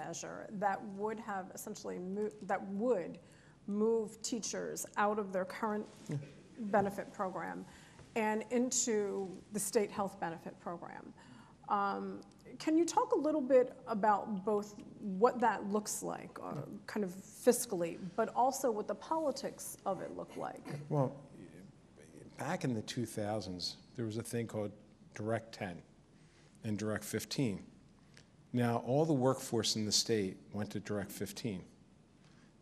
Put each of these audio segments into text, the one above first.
measure that would have essentially move teachers out of their current benefit program and into the state health benefit program. Can you talk a little bit about both what that looks like, kind of fiscally, but also what the politics of it look like? Well, back in the 2000s, there was a thing called Direct 10 and Direct 15. Now, all the workforce in the state went to Direct 15.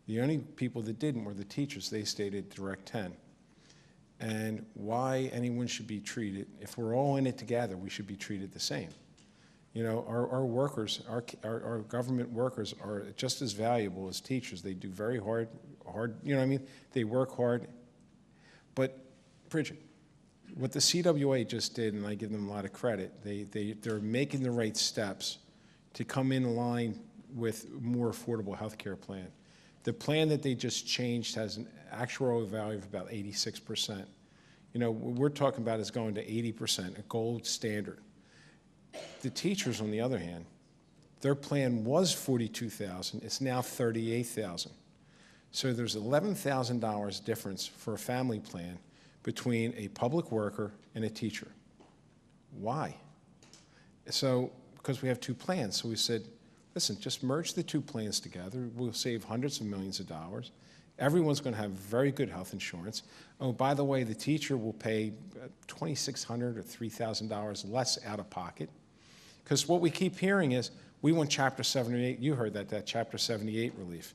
The only people that didn't were the teachers. They stayed at Direct 10. And why anyone should be treated, if we're all in it together, we should be treated the same. You know, our workers, our government workers are just as valuable as teachers. They do very hard, you know what I mean? They work hard. But, Bridget, what the CWA just did, and I give them a lot of credit, they're making the right steps to come in line with a more affordable health care plan. The plan that they just changed has an actuarial value of about 86%. You know, what we're talking about is going to 80%, a gold standard. The teachers, on the other hand, their plan was $42,000. It's now $38,000. So there's $11,000 difference for a family plan between a public worker and a teacher. Why? So, because we have two plans. So we said, listen, just merge the two plans together. We'll save hundreds of millions of dollars. Everyone's going to have very good health insurance. Oh, by the way, the teacher will pay $2,600 or $3,000 less out of pocket. Because what we keep hearing is, we want Chapter 78, you heard that Chapter 78 relief,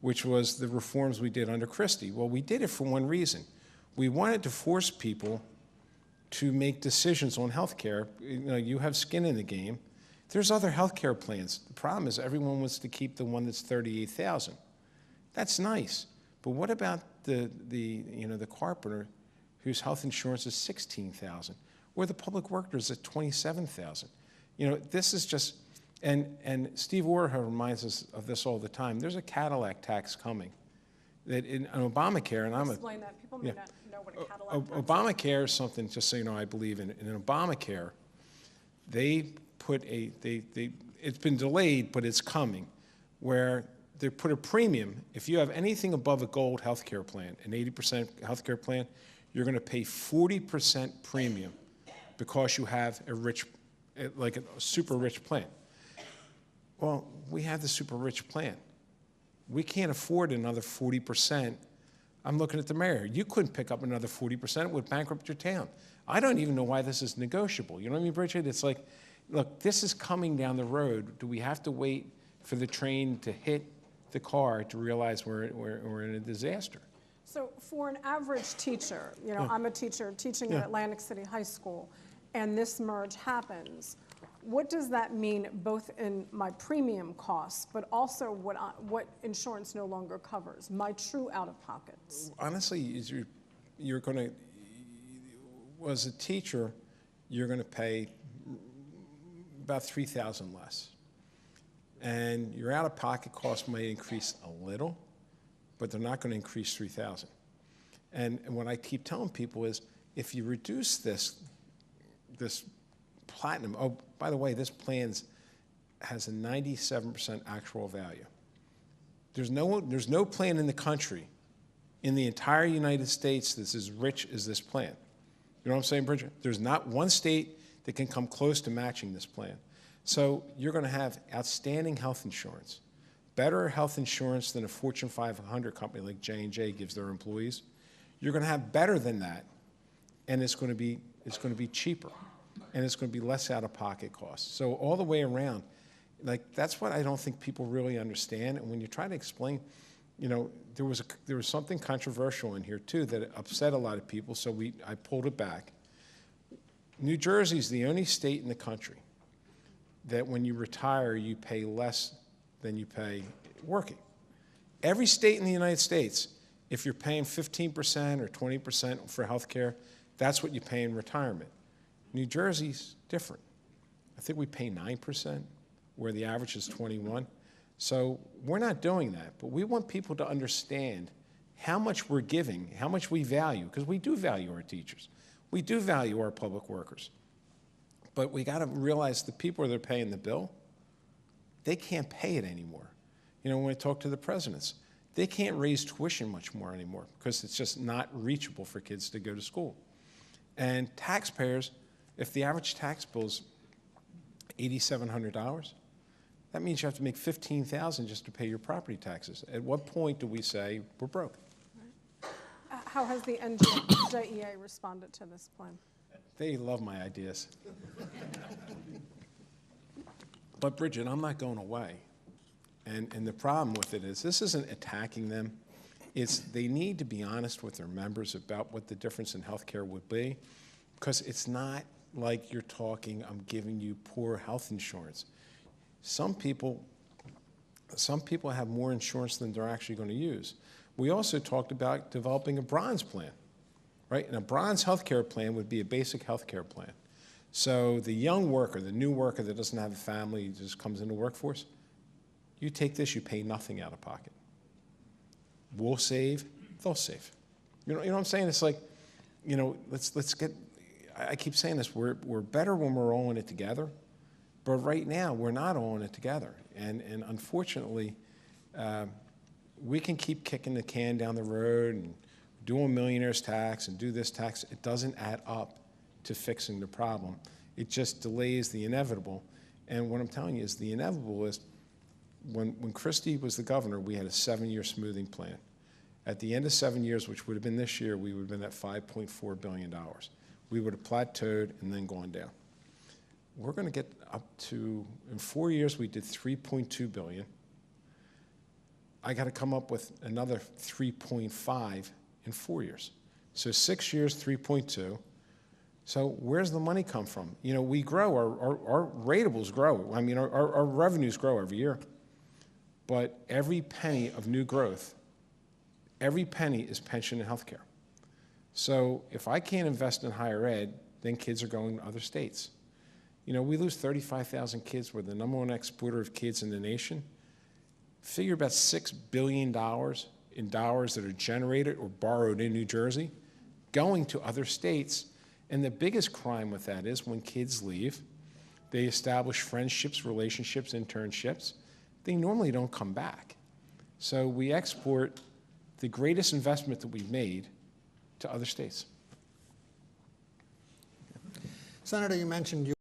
which was the reforms we did under Christie. Well, we did it for one reason. We wanted to force people to make decisions on health care. You know, you have skin in the game. There's other health care plans. The problem is everyone wants to keep the one that's $38,000. That's nice. But what about the carpenter whose health insurance is $16,000, or the public workers at $27,000? You know, this is just, and Steve Orher reminds us of this all the time. There's a Cadillac tax coming that in Obamacare, and Explain that. People may not know what a Cadillac tax is. Obamacare is something, just so you know, I believe in. In Obamacare, they put it's been delayed, but it's coming, where they put a premium. If you have anything above a gold health care plan, an 80% health care plan, you're going to pay 40% premium because you have like a super rich plan. Well, we have the super rich plan. We can't afford another 40%. I'm looking at the mayor. You couldn't pick up another 40%. It would bankrupt your town. I don't even know why this is negotiable. You know what I mean, Bridget? It's like, look, this is coming down the road. Do we have to wait for the train to hit the car to realize we're in a disaster? So for an average teacher, you know, I'm a teacher teaching at Atlantic City High School, and this merge happens. What does that mean both in my premium costs, but also what insurance no longer covers, my true out-of-pockets? Honestly, you're going to, as a teacher, you're going to pay about $3,000 less. And your out-of-pocket costs may increase a little, but they're not going to increase $3,000. And what I keep telling people is, if you reduce this platinum, oh, by the way, this plan has a 97% actual value. There's no plan in the country, in the entire United States, that's as rich as this plan. You know what I'm saying, Bridget? There's not one state that can come close to matching this plan. So you're going to have outstanding health insurance, better health insurance than a Fortune 500 company like J&J gives their employees. You're going to have better than that, and it's going to be cheaper, and it's going to be less out-of-pocket costs. So all the way around, like, that's what I don't think people really understand. And when you try to explain, you know, there was something controversial in here too that upset a lot of people. So I pulled it back. New Jersey is the only state in the country that when you retire, you pay less than you pay working. Every state in the United States, if you're paying 15% or 20% for health care, that's what you pay in retirement. New Jersey's different. I think we pay 9%, where the average is 21%. So we're not doing that, but we want people to understand how much we're giving, how much we value, because we do value our teachers. We do value our public workers. But we got to realize the people that are paying the bill, they can't pay it anymore. You know, when I talk to the presidents, they can't raise tuition much more anymore because it's just not reachable for kids to go to school. And taxpayers, if the average tax bill is $8,700, that means you have to make $15,000 just to pay your property taxes. At what point do we say we're broke? How has the NJEA responded to this plan? They love my ideas. But Bridget, I'm not going away. And the problem with it is this isn't attacking them. It's they need to be honest with their members about what the difference in health care would be, because it's not like you're talking, I'm giving you poor health insurance. Some people have more insurance than they're actually going to use. We also talked about developing a bronze plan, right? And a bronze health care plan would be a basic health care plan. So the young worker, the new worker that doesn't have a family, just comes into the workforce, you take this, you pay nothing out of pocket. We'll save, they'll save. You know what I'm saying? It's like, you know, let's get, I keep saying this, we're better when we're all in it together, but right now we're not all in it together. And unfortunately, we can keep kicking the can down the road and do a millionaire's tax and do this tax. It doesn't add up to fixing the problem. It just delays the inevitable. And what I'm telling you is the inevitable is when Christie was the governor, we had a 7-year smoothing plan. At the end of 7 years, which would have been this year, we would have been at $5.4 billion. We would have plateaued and then gone down. We're going to get up to, in 4 years, we did $3.2 billion. I got to come up with another 3.5 in 4 years. So 6 years, 3.2. So where's the money come from? You know, we grow, our ratables grow. I mean, our revenues grow every year. But every penny of new growth, every penny is pension and health care. So if I can't invest in higher ed, then kids are going to other states. You know, we lose 35,000 kids. We're the #1 exporter of kids in the nation. Figure about $6 billion in dollars that are generated or borrowed in New Jersey going to other states. And the biggest crime with that is when kids leave, they establish friendships, relationships, internships. They normally don't come back. So we export the greatest investment that we've made to other states. Senator, you mentioned